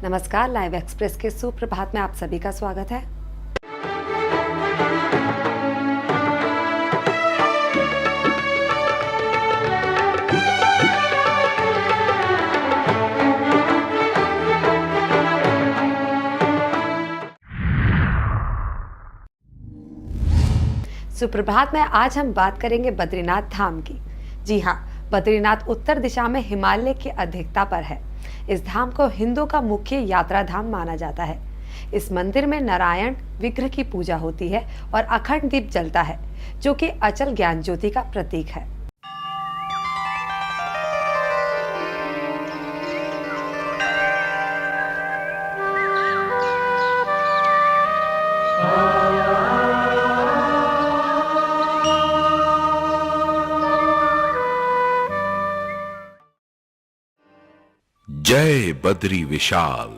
नमस्कार, live express के सुप्रभात में आप सभी का स्वागत है। सुप्रभात में आज हम बात करेंगे बद्रीनाथ धाम की। जी हाँ, बद्रीनाथ उत्तर दिशा में हिमालय की अधिकता पर है। इस धाम को हिंदू का मुख्य यात्रा धाम माना जाता है। इस मंदिर में नारायण विग्रह की पूजा होती है और अखंड दीप जलता है, जो कि अचल ज्ञान ज्योति का प्रतीक है। जय बद्री विशाल।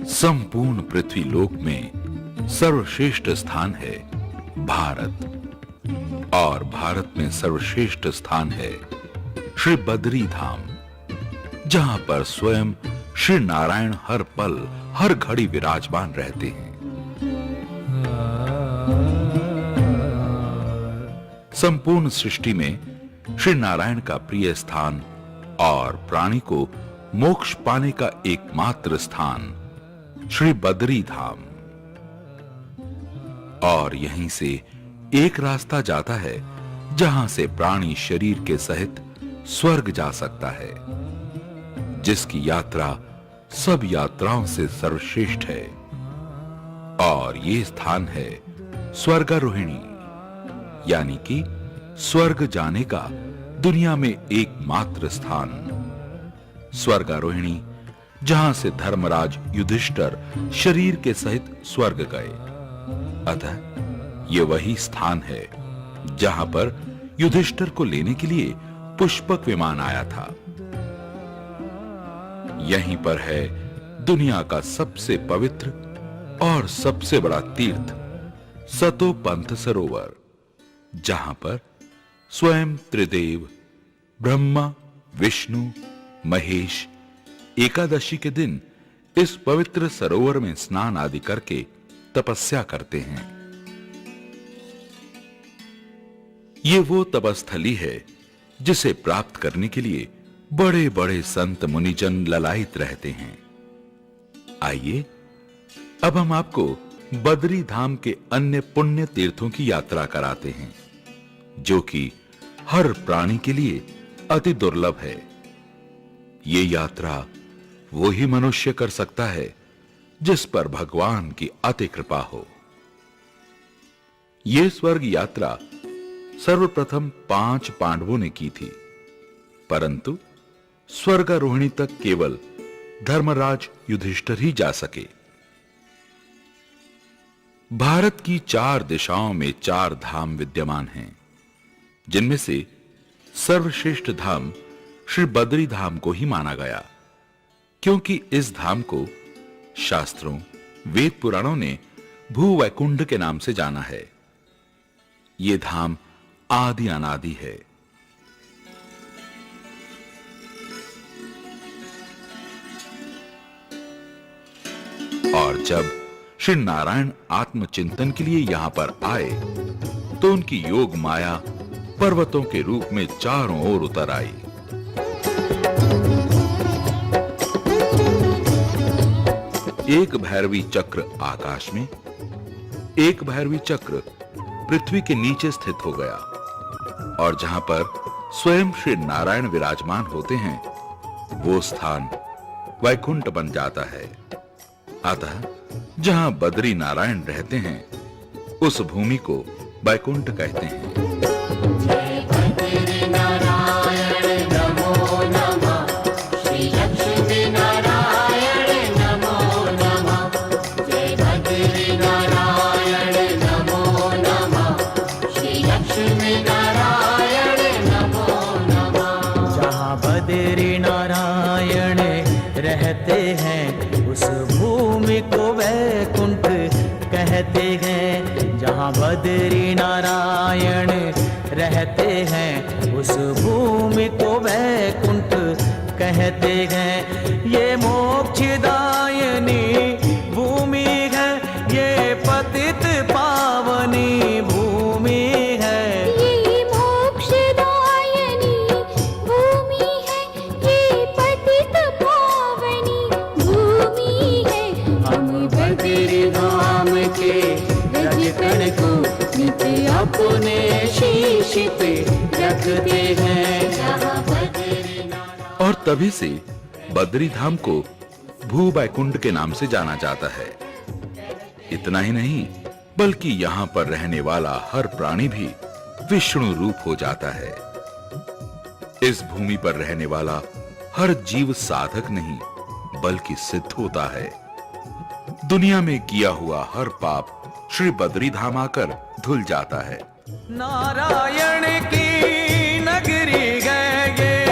संपूर्ण पृथ्वी लोक में सर्वश्रेष्ठ स्थान है भारत, और भारत में सर्वश्रेष्ठ स्थान है श्री बद्री धाम, जहां पर स्वयं श्री नारायण हर पल हर घड़ी विराजमान रहते हैं। संपूर्ण सृष्टि में श्री नारायण का प्रिय स्थान और प्राणी को मोक्ष पाने का एकमात्र स्थान श्री बद्री धाम, और यहीं से एक रास्ता जाता है जहां से प्राणी शरीर के सहित स्वर्ग जा सकता है, जिसकी यात्रा सब यात्राओं से सर्वश्रेष्ठ है। और ये स्थान है स्वर्गारोहिणी, यानी कि स्वर्ग जाने का दुनिया में एकमात्र स्थान। स्वर्गारोहिणी, जहां से धर्मराज युधिष्ठिर शरीर के सहित स्वर्ग गए। अतः ये वही स्थान है जहां पर युधिष्ठिर को लेने के लिए पुष्पक विमान आया था। यहीं पर है दुनिया का सबसे पवित्र और सबसे बड़ा तीर्थ सतोपंथ सरोवर, जहां पर स्वयं त्रिदेव ब्रह्मा विष्णु महेश एकादशी के दिन इस पवित्र सरोवर में स्नान आदि करके तपस्या करते हैं। ये वो तपस्थली है जिसे प्राप्त करने के लिए बड़े बड़े संत मुनिजन ललायित रहते हैं। आइए अब हम आपको बद्री धाम के अन्य पुण्य तीर्थों की यात्रा कराते हैं, जो कि हर प्राणी के लिए अति दुर्लभ है। ये यात्रा वो ही मनुष्य कर सकता है जिस पर भगवान की अति कृपा हो। ये स्वर्ग यात्रा सर्वप्रथम 5 पांडवों ने की थी, परंतु स्वर्गारोहिणी तक केवल धर्मराज युधिष्ठिर ही जा सके। भारत की 4 दिशाओं में 4 धाम विद्यमान हैं, जिनमें से सर्वश्रेष्ठ धाम श्री बद्री धाम को ही माना गया, क्योंकि इस धाम को शास्त्रों वेद पुराणों ने भूवैकुंठ के नाम से जाना है। यह धाम आदि अनादि है। और जब श्री नारायण आत्मचिंतन के लिए यहां पर आए, तो उनकी योग माया पर्वतों के रूप में चारों ओर उतर आई। एक भैरवी चक्र आकाश में, एक भैरवी चक्र पृथ्वी के नीचे स्थित हो गया, और जहां पर स्वयं श्री नारायण विराजमान होते हैं, वो स्थान वैकुंठ बन जाता है। अतः जहां बद्री नारायण रहते हैं, उस भूमि को वैकुंठ कहते हैं। रहते हैं उस भूमि को वैकुंठ कहते हैं। जहाँ बद्री नारायण रहते हैं उस भूमि को वैकुंठ कहते हैं। ये मोक्षदायिनी भूमि है, ये पतित पावनी भूमि है। ये मोक्षदायिनी भूमि है, ये पतित पावनी भूमि है। हम बद्री धाम के रजकण को नित्य अपने शीश पे रखते हैं। जहाँ बद्रीनाथ और तभी से बद्री धाम को भू बैकुंठ के नाम से जाना जाता है। इतना ही नहीं, बल्कि यहाँ पर रहने वाला हर प्राणी भी विष्णु रूप हो जाता है। इस भूमि पर रहने वाला हर जीव साधक नहीं, बल्कि सिद्ध होता है। दुनिया में किया हुआ हर पाप श्री बद्री धाम आकर धुल जाता है। नारायण की नगरी गए ये,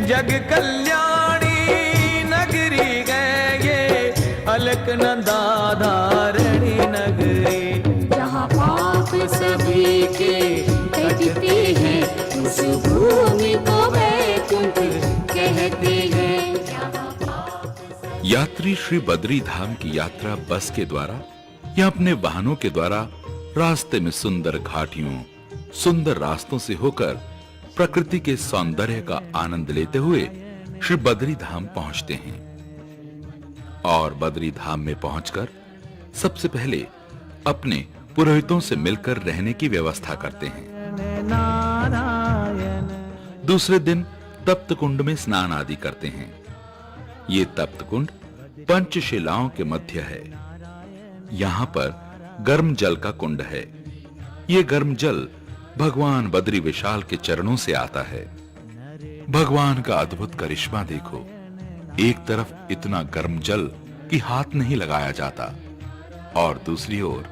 जग कल्याणी नगरी गए ये, अलकनंदा धारणी नगरी। जहाँ पाप सभी के कटते हैं, उस भूमि को वैकुंठ कहते हैं। यात्री श्री बद्री धाम की यात्रा बस के द्वारा या अपने वाहनों के द्वारा रास्ते में सुंदर घाटियों, सुंदर रास्तों से होकर प्रकृति के सौंदर्य का आनंद लेते हुए श्री बद्री धाम पहुंचते हैं। और बद्री धाम में पहुंचकर सबसे पहले अपने पुरोहितों से मिलकर रहने की व्यवस्था करते हैं। दूसरे दिन तप्त कुंड में स्नान आदि करते हैं। ये तप्त कुंड पंचशिलाओं के मध्य है। यहाँ पर गर्म जल का कुंड है। ये गर्म जल भगवान बद्री विशाल के चरणों से आता है। भगवान का अद्भुत करिश्मा देखो। एक तरफ इतना गर्म जल कि हाथ नहीं लगाया जाता, और दूसरी ओर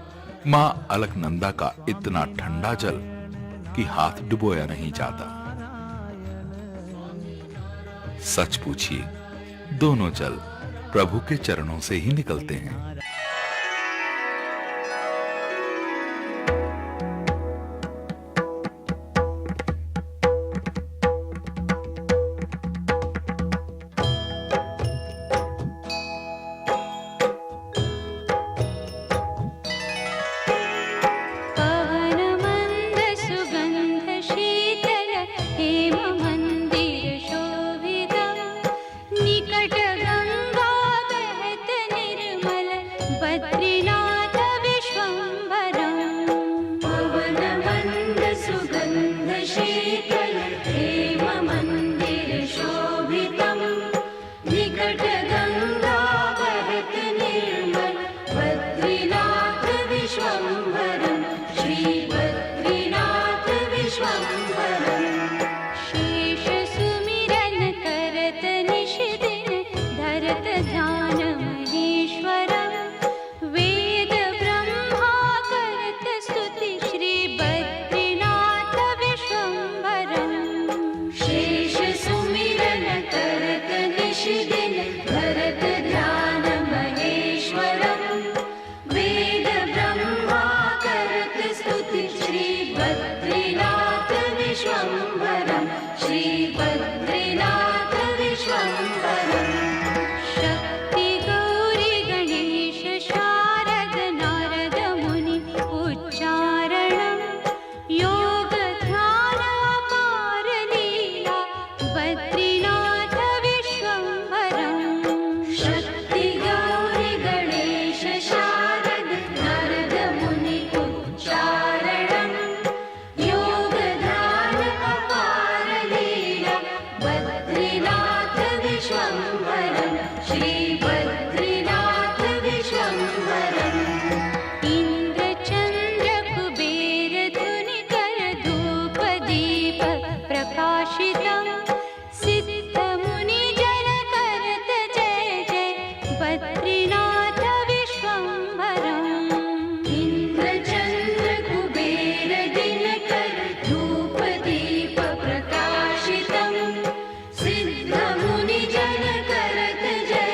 मां अलकनंदा का इतना ठंडा जल कि हाथ डुबोया नहीं जाता। सच पूछिए, दोनों जल प्रभु के चरणों से ही निकलते हैं। पवन मंद सुगंध शीतल हेम मंदिर शोभितम्, निकट गंगा बहत निर्मल बद्रीनाथ विश्वम्भरम्। पवन मंद सुगंध शीतल हेम मंदिर शोभितम्, निकट गंगा बहत निर्मल बद्रीनाथ विश्वम्भरम्। श्री बद्रीनाथ विश्वम्भरम्। शेष सुमिरन करत निश दिन, धरत ध्यान महेश्वरम्। वेद ब्रह्मा करत स्तुति, श्री बद्रीनाथ विश्वम्भरम्। शेष सुमिरन करत निश दिन, धरत ध्यान महेश्वरम्। वेद ब्रह्मा करत स्तुति, श्री बद्रीनाथ विश्वम्भरम्। श्री बद्रीनाथ विश्वम्भरम्। शक्ति गौरी गणेश शारद नारद मुनि उच्चारणम्, योग ध्यान अपार लीला बद्रीनाथ विश्वम्भरम्। शक्ति गौरी गणेश शारद नारद मुनि उच्चारणम्, योग ध्यान अपार लीला बद्रीनाथ विश्वम्भरम्। श्री बद्रीनाथ विश्वम्भरम्। इंद्र चंद्र कुबेर धुनि कर धूप दीप प्रकाशितम्, सिद्ध मुनि जन करत जय जय बद्रीनाथ विश्वम्भरम्। इंद्र चंद्र कुबेर दिन कर धूप दीप प्रकाशितम्, सिद्ध मुनि जन करत जय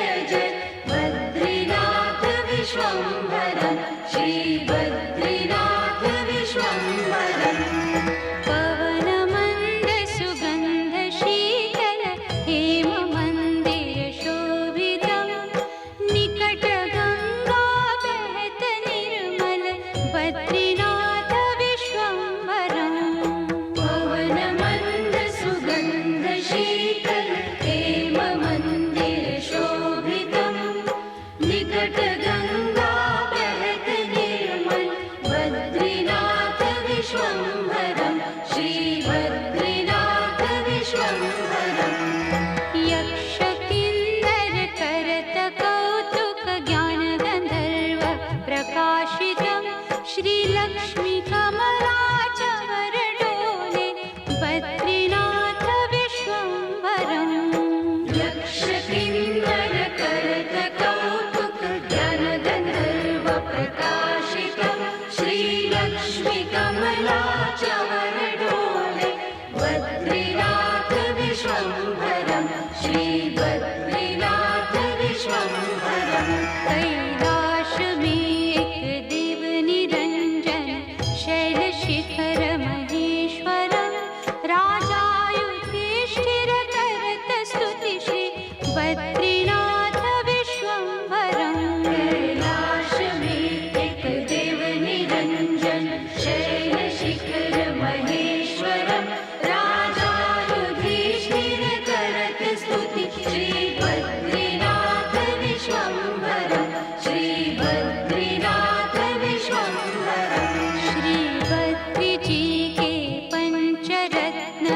बद्रीनाथ विश्वम्भरं कैलाश में एक देव निरंजन शैलशिखर महेश्वरं राजा युधिष्ठिर करत स्तुति श्री बद्रीनाथ विश्वम्भरं श्री बद्रीनाथ विश्वम्भरं श्री बद्री जी के पंचरत्न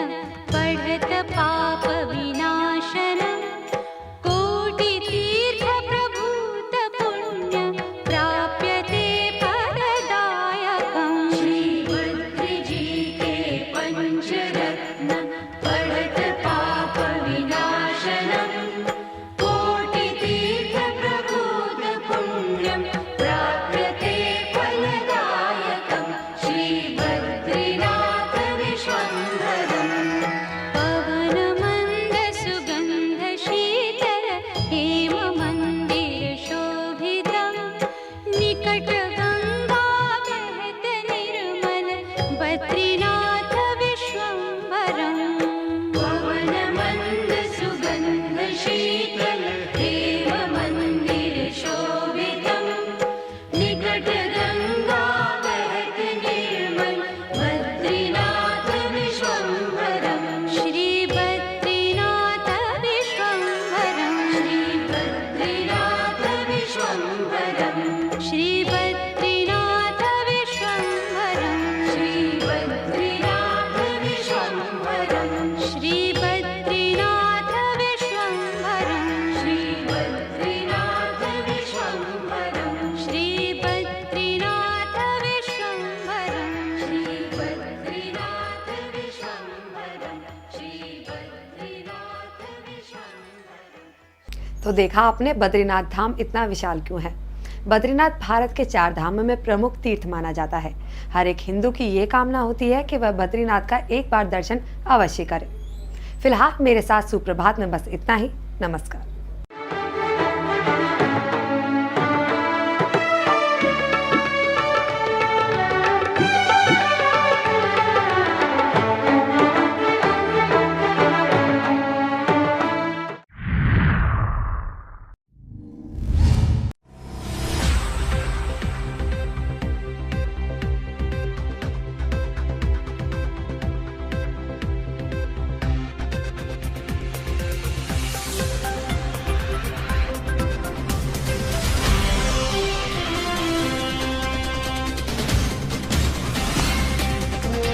पढ़त पाप विनाशनम् कोटि तीर्थ प्रभूत पुण्य प्राप्यते फलदायकम् श्री बद्री जी के पंचरत्न पढ़त पाप विनाशनम् कोटि तीर्थ प्रभूत पुण्यं प्राप्यते फलदायकम् श्री बद्रीनाथ विश्वम्भरम् पवनमन्द सुगन्ध शीतल हेम मन्दिर शोभितं निकट गङ्गा बहत निर्मल बद्रीनाथ विश्वम्भरं पवनमन्द सुगन्ध शीतल हेम मन्दिर शोभितं निकट गङ्गा बहत निर्मल बद्रीनाथ विश्वम्भरं श्री बद्रीनाथ विश्वम्भरं श्री बद्रीनाथ विश्वम्भरं श्री बद्रीनाथ विश्वम्भरं श्री बद्रीनाथ विश्वम्भरं श्री बद्रीनाथ विश्वम्भरं श्री बद्रीनाथ विश्वम्भरं श्री बद्रीनाथ विश्वम्भरं श्री बद्रीनाथ विश्वम्भरं श्री बद्रीनाथ विश्वम्भरं। तो देखा आपने बद्रीनाथ धाम इतना विशाल क्यों है। बद्रीनाथ भारत के 4 धामों में प्रमुख तीर्थ माना जाता है। हर एक हिंदू की ये कामना होती है कि वह बद्रीनाथ का एक बार दर्शन अवश्य करे। फिलहाल मेरे साथ सुप्रभात में बस इतना ही। नमस्कार।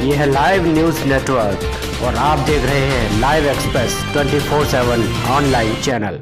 ये है लाइव न्यूज नेटवर्क और आप देख रहे हैं लाइव एक्सप्रेस 24/7 ऑनलाइन चैनल।